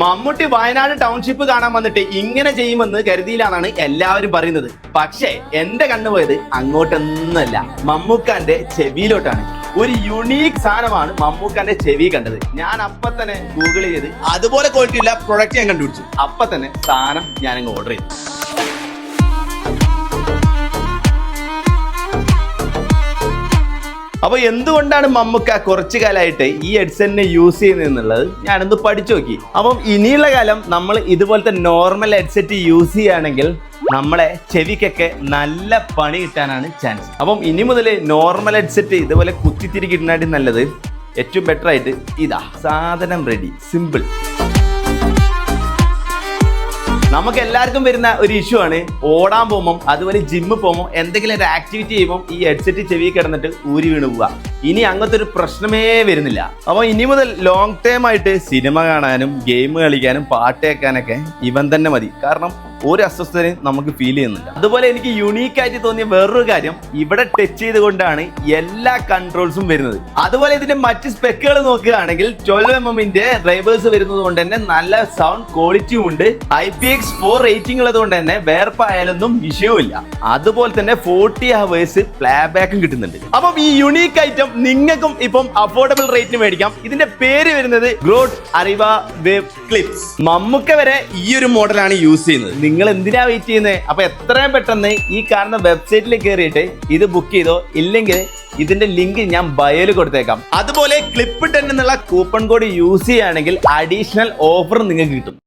Mammootty Wayanad township കാണാൻ വന്നിട്ട് ഇങ്ങനെ ചെയ്യുമെന്ന് കരുതിയില്ലാന്നാണ് എല്ലാവരും പറയുന്നത്. പക്ഷേ എന്റെ കണ്ണു പോയത് അങ്ങോട്ടൊന്നുമല്ല, മമ്മൂക്കാന്റെ ചെവിയിലോട്ടാണ്. ഒരു യുണീക്ക് സാധനമാണ് മമ്മൂക്കാന്റെ ചെവി കണ്ടത്. ഞാൻ അപ്പൊ തന്നെ ഗൂഗിൾ ചെയ്ത് അതുപോലെ ക്വാളിറ്റി ഉള്ള പ്രൊഡക്റ്റ് ഞാൻ കണ്ടുപിടിച്ചു. അപ്പൊ തന്നെ സാധനം ഞാനങ്ങ് ഓർഡർ ചെയ്തു. അപ്പൊ എന്തുകൊണ്ടാണ് മമ്മൂക്ക കുറച്ചു കാലമായിട്ട് ഈ ഹെഡ്സെറ്റിനെ യൂസ് ചെയ്യുന്നത് ഞാനൊന്ന് പഠിച്ചു നോക്കി. അപ്പം ഇനിയുള്ള കാലം നമ്മൾ ഇതുപോലത്തെ നോർമൽ ഹെഡ്സെറ്റ് യൂസ് ചെയ്യുകയാണെങ്കിൽ നമ്മളെ ചെവിക്കൊക്കെ നല്ല പണി കിട്ടാനാണ് ചാൻസ്. അപ്പം ഇനി മുതൽ നോർമൽ ഹെഡ്സെറ്റ് ഇതുപോലെ കുത്തിത്തിരി കിട്ടുന്നതായിട്ട് നല്ലത് ഏറ്റവും ബെറ്റർ ആയിട്ട് ഇതാ സാധനം റെഡി, സിമ്പിൾ. നമുക്ക് എല്ലാവർക്കും വരുന്ന ഒരു ഇഷ്യൂ ആണ്, ഓടാൻ പോകുമ്പോൾ അതുപോലെ ജിമ്മിൽ പോകുമ്പോൾ എന്തെങ്കിലും ഒരു ആക്ടിവിറ്റി ചെയ്യുമ്പോൾ ഈ ഹെഡ്സെറ്റ് ചെവി കിടന്നിട്ട് ഊരി വീണ് പോവുക. ഇനി അങ്ങനത്തെ ഒരു പ്രശ്നമേ വരുന്നില്ല. അപ്പോൾ ഇനി മുതൽ ലോങ് ടൈം ആയിട്ട് സിനിമ കാണാനും ഗെയിം കളിക്കാനും പാട്ട് കേൾക്കാനൊക്കെ ഇവൻ തന്നെ മതി. കാരണം ഒരു അസ്വസ്ഥതയും നമുക്ക് ഫീൽ ചെയ്യുന്നില്ല. അതുപോലെ എനിക്ക് യുണീക്ക് ആയിട്ട് തോന്നിയ വേറൊരു കാര്യം, ഇവിടെ ടച്ച് ചെയ്തുകൊണ്ടാണ് എല്ലാ കൺട്രോൾസും വരുന്നത്. അതുപോലെ ഇതിന്റെ മറ്റ് സ്പെക്കുകൾ നോക്കുകയാണെങ്കിൽ 12mm ഡ്രൈവേഴ്സ് വരുന്നത് കൊണ്ട് തന്നെ നല്ല സൗണ്ട് ക്വാളിറ്റിയും ഉണ്ട്. IPX4 റേറ്റിംഗ് ഉള്ളത് കൊണ്ട് തന്നെ വേർപ്പായാലൊന്നും വിഷയവുമില്ല. അതുപോലെ തന്നെ 40 hours പ്ലേ ബാക്കും കിട്ടുന്നുണ്ട്. അപ്പം ഈ യുണീക്ക് ഐറ്റം നിങ്ങൾക്കും ഇപ്പം അഫോർഡബിൾ റേറ്റിന് മേടിക്കാം. ഇതിന്റെ പേര് വരുന്നത് ഗ്രോഡ് അറിവ വേവ് ക്ലിപ്സ്. മമ്മൂക്ക വരെ ഈ ഒരു മോഡലാണ് യൂസ് ചെയ്യുന്നത്. നിങ്ങൾ എന്തിനാ വെയിറ്റ് ചെയ്യുന്നത്? അപ്പൊ എത്രയും പെട്ടെന്ന് ഈ കാണുന്ന വെബ്സൈറ്റിൽ കയറിയിട്ട് ഇത് ബുക്ക് ചെയ്തോ, ഇല്ലെങ്കിൽ ഇതിന്റെ ലിങ്ക് ഞാൻ ബയോയിൽ കൊടുത്തേക്കാം. അതുപോലെ ക്ലിപ്പ് 10 എന്നുള്ള കൂപ്പൺ കോഡ് യൂസ് ചെയ്യുകയാണെങ്കിൽ അഡീഷണൽ ഓഫർ നിങ്ങൾക്ക് കിട്ടും.